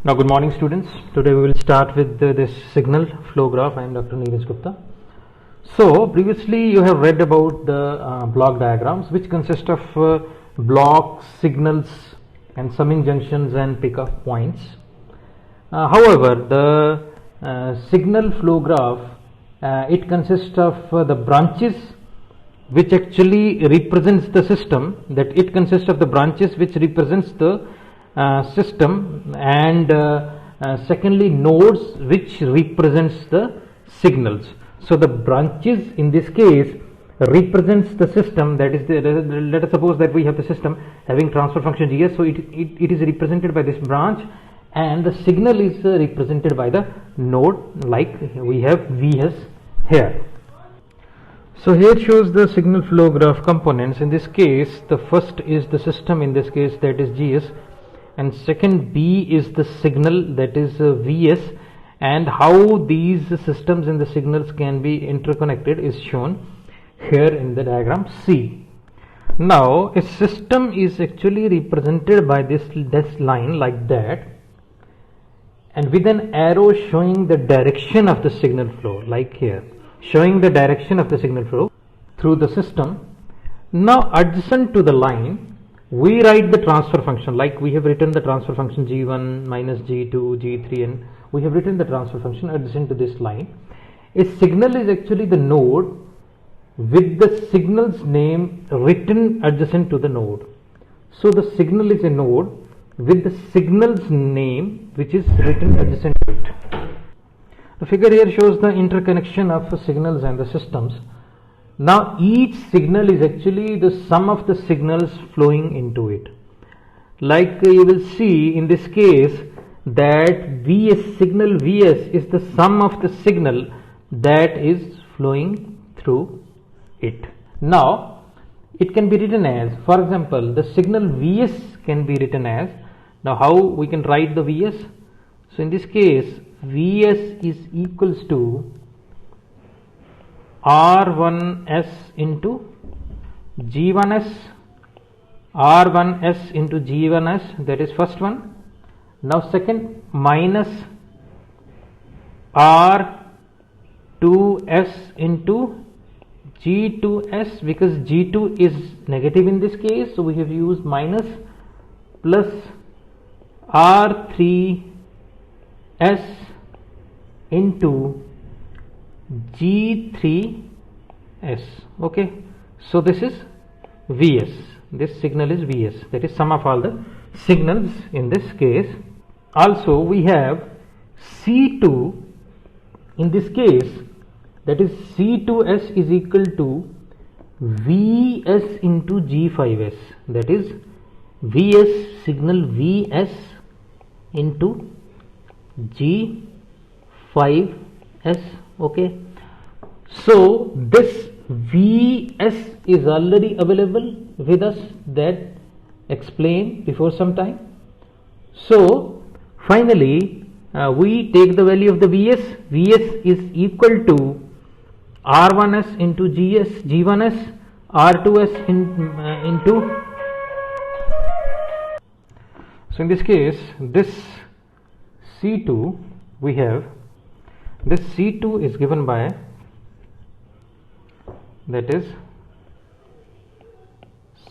Now, good morning, students. Today we will start with this signal flow graph. I am Dr. Neeraj Gupta. So, previously you have read about the block diagrams, which consist of blocks, signals, and summing junctions and pickup points. However, the signal flow graph it consists of the branches which actually represents the system. That it consists of the branches which represents the system, and secondly nodes which represents the signals. So the branches in this case represents the system, that is let us suppose that we have the system having transfer function gs, so it is represented by this branch, and the signal is represented by the node, like we have vs here. So here it shows the signal flow graph components. In this case, the first is the system, in this case that is gs, and second B is the signal, that is Vs, and how these systems and the signals can be interconnected is shown here in the diagram C. Now a system is actually represented by this line like that, and with an arrow showing the direction of the signal flow, like here showing the direction of the signal flow through the system. Now adjacent to the line we write the transfer function, like we have written the transfer function g1 minus g2 g3, and we have written the transfer function adjacent to this line. A signal is actually the node with the signal's name written adjacent to the node. So the signal is a node with the signal's name which is written adjacent to it. The figure here shows the interconnection of signals and the systems. Now each signal is actually the sum of the signals flowing into it. Like you will see in this case that Vs, signal Vs is the sum of the signal that is flowing through it. Now it can be written as, for example, the signal Vs can be written as, now how we can write the Vs? So in this case Vs is equals to R1s into G1s, R1s into G1s, that is first one. Now second, minus R2s into G2s, because G2 is negative in this case, so we have used minus, plus R3s into G3s. Okay, so this is Vs, this signal is Vs, that is sum of all the signals in this case. Also we have C2 in this case, that is C2s is equal to Vs into G5s, that is Vs, signal Vs into G5s. Okay, so this Vs is already available with us, that explained before some time. So finally we take the value of the Vs. Vs is equal to R1s into Gs, G1s, R2s into. So in this case, this C2 we have, this C2 is given by, that is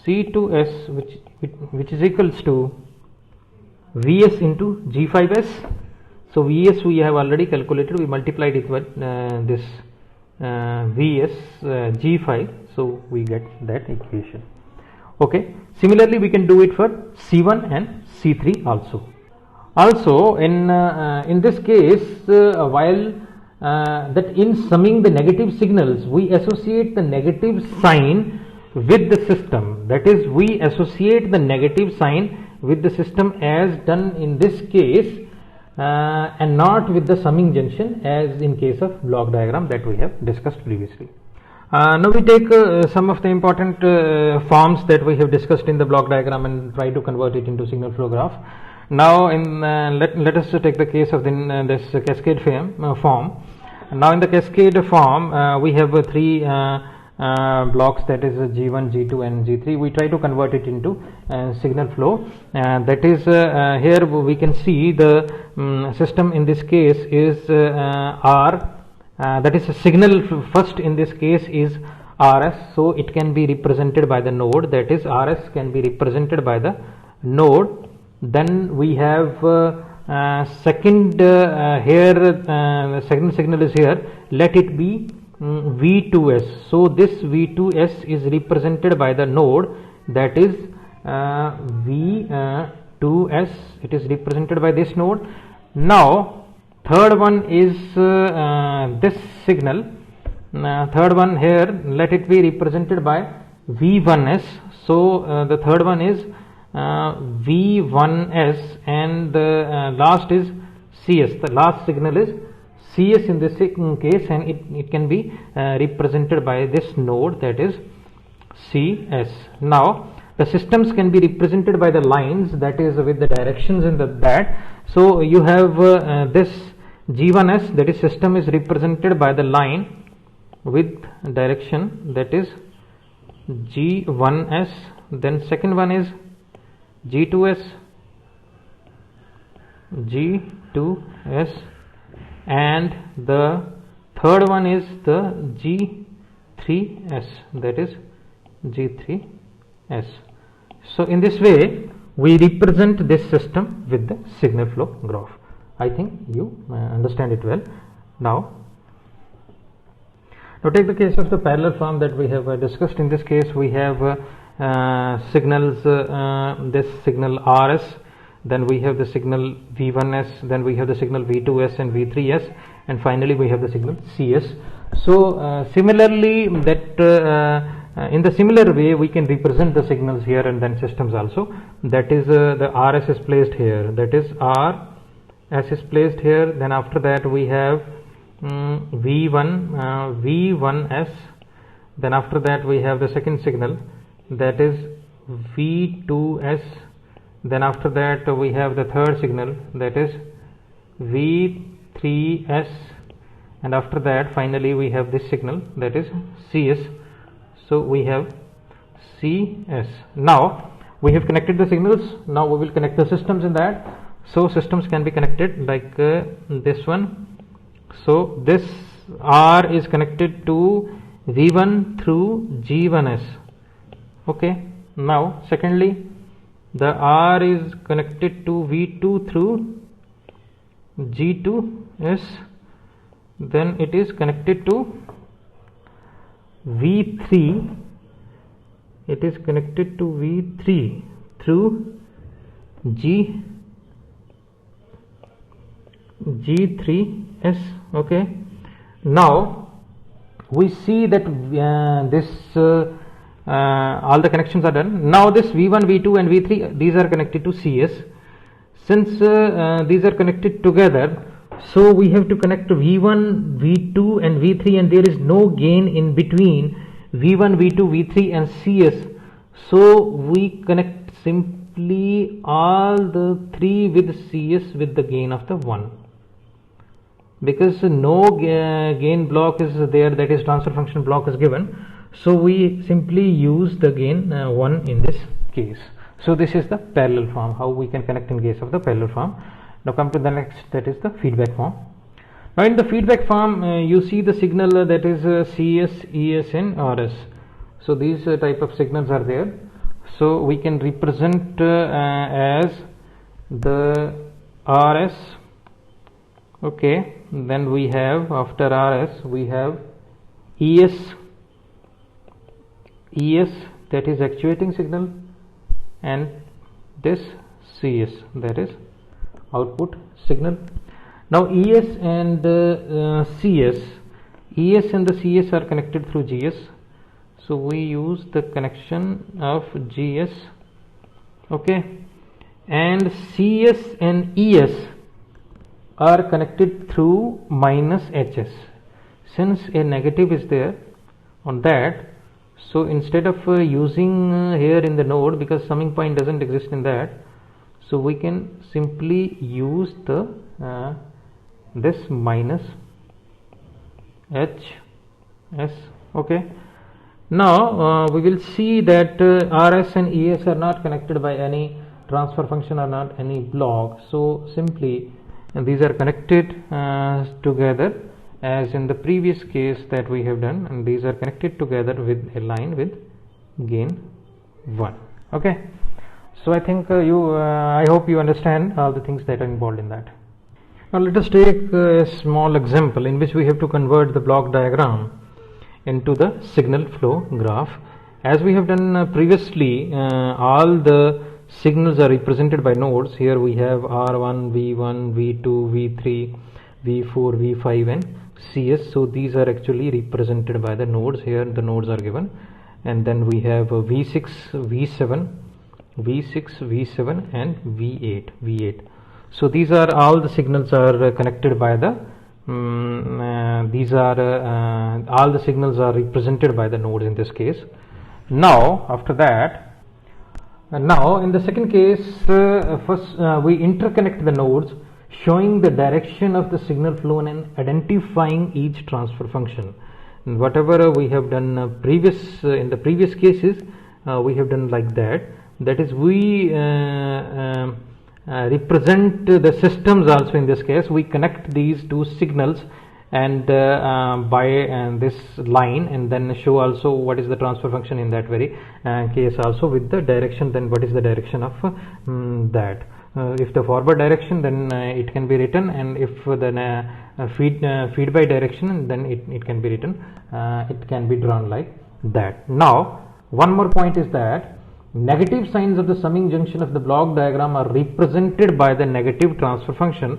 C2s, which is equals to Vs into G5s. So Vs we have already calculated, we multiplied it with this Vs G5, so we get that equation. Okay, similarly we can do it for C1 and C3 also. Also in this case, while that in summing the negative signals we associate the negative sign with the system, that is we associate the negative sign with the system as done in this case, and not with the summing junction as in case of block diagram that we have discussed previously. Now we take some of the important forms that we have discussed in the block diagram and try to convert it into signal flow graph. Now in let us take the case of this cascade form. Now in the cascade form we have three blocks, that is G1, G2 and G3. We try to convert it into signal flow. That is here we can see the system in this case is R, that is a signal first in this case is RS, so it can be represented by the node, that is RS can be represented by the node. Then we have second here the second signal is here, let it be V2S. So this V2S is represented by the node, that is V2S, it is represented by this node. Now third one is this signal, third one here, let it be represented by V1S. So the third one is V1S, and the last is CS. The last signal is CS in this case, and it can be represented by this node, that is CS. Now the systems can be represented by the lines, that is with the directions in that. So you have this G1S, that is system is represented by the line with direction, that is G1S. Then second one is G2S, and the third one is the G3S, that is G3S. So in this way we represent this system with the signal flow graph. I think you understand it well. Now take the case of the parallel form that we have discussed. In this case we have signals, this signal RS, then we have the signal V1S, then we have the signal V2S and V3S, and finally we have the signal CS. So similarly, that in the similar way we can represent the signals here and then systems also. That is the RS is placed here, that is RS is placed here. Then after that we have V1S. Then after that we have the second signal, that is V2S. Then after that we have the third signal, that is V3S, and after that finally we have this signal, that is CS. So we have CS. Now we have connected the signals. Now we will connect the systems in that. So systems can be connected like this one. So this R is connected to V1 through G1S. Okay. Now secondly, the R is connected to V2 through G2S. Then it is connected to V3. It is connected to V3 through G3S. Okay. Now we see that this all the connections are done. Now this V1, V2 and V3, these are connected to CS. Since these are connected together, so we have to connect to V1, V2 and V3, and there is no gain in between V1, V2, V3 and CS. So we connect simply all the three with CS with the gain of the 1. Because no gain block is there, that is transfer function block is given. So we simply use the gain 1 in this case. So this is the parallel form, how we can connect in case of the parallel form. Now come to the next, that is the feedback form. Now in the feedback form you see the signal that is CS, ES and RS. So these type of signals are there. So we can represent as the RS. Okay, then we have after RS we have ES, that is actuating signal, and this CS, that is output signal. Now ES and CS, ES and the CS are connected through GS. So we use the connection of GS. Okay, and CS and ES are connected through minus HS. Since a negative is there on that, so instead of using here in the node, because summing point doesn't exist in that, so we can simply use the this minus HS. Okay, Now we will see that RS and ES are not connected by any transfer function or not any block. So simply these are connected together as in the previous case that we have done, and these are connected together with a line with gain 1. Okay, so I think I hope you understand all the things that are involved in that. Now let us take a small example in which we have to convert the block diagram into the signal flow graph. As we have done previously, all the signals are represented by nodes. Here we have R1, V1, V2, V3, V4, V5 and CS. So these are actually represented by the nodes. Here the nodes are given, and then we have V6, V7, V6, V7 and V8. So these are all the signals are connected by the all the signals are represented by the nodes in this case. Now after that, now in the second case, first we interconnect the nodes showing the direction of the signal flow and identifying each transfer function. And whatever we have done in the previous cases, we have done like that. That is, we represent the systems also. In this case, we connect these two signals and by this line, and then show also what is the transfer function in that very case also with the direction. Then what is the direction of that? If the forward direction, then it can be written, and if the feed by direction, then it can be written, it can be drawn like that. Now one more point is that negative signs of the summing junction of the block diagram are represented by the negative transfer function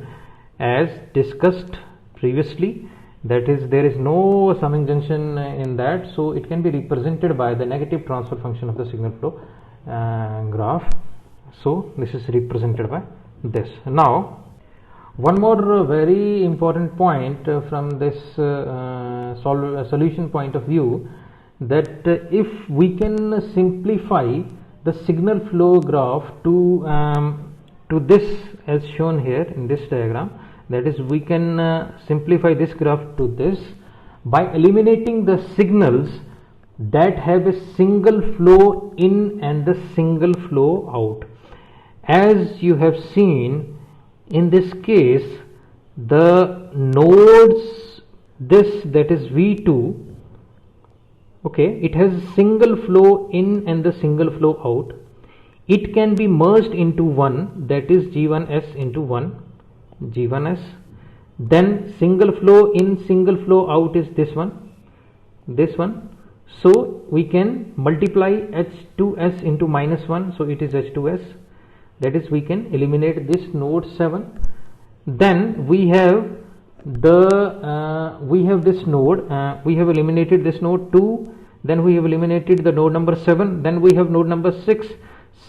as discussed previously. That is, there is no summing junction in that, so it can be represented by the negative transfer function of the signal flow graph. So this is represented by this. Now one more very important point from this solution point of view, that if we can simplify the signal flow graph to this as shown here in this diagram, that is, we can simplify this graph to this by eliminating the signals that have a single flow in and the single flow out. As you have seen in this case, the nodes, that is V2, okay, it has single flow in and the single flow out. It can be merged into one, that is G1S into 1 G1S. Then single flow in, single flow out is this one. So we can multiply H2S into -1, so it is H2S. That is, we can eliminate this node 7. Then we have this node, we have eliminated this node 2. Then we have eliminated the node number 7. Then we have node number 6,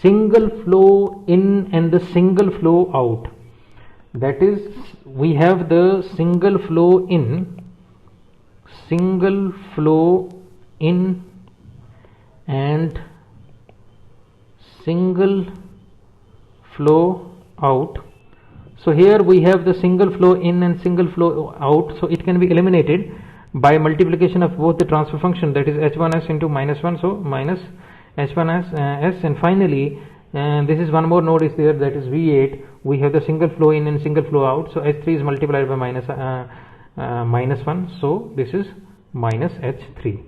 single flow in and the single flow out. That is, we have the single flow in and single flow out. So here we have the single flow in and single flow out, so it can be eliminated by multiplication of both the transfer function, that is H1S into -1, so minus H1S and finally this is one more node is there, that is V8. We have the single flow in and single flow out, so H3 is multiplied by -1, so this is minus H3.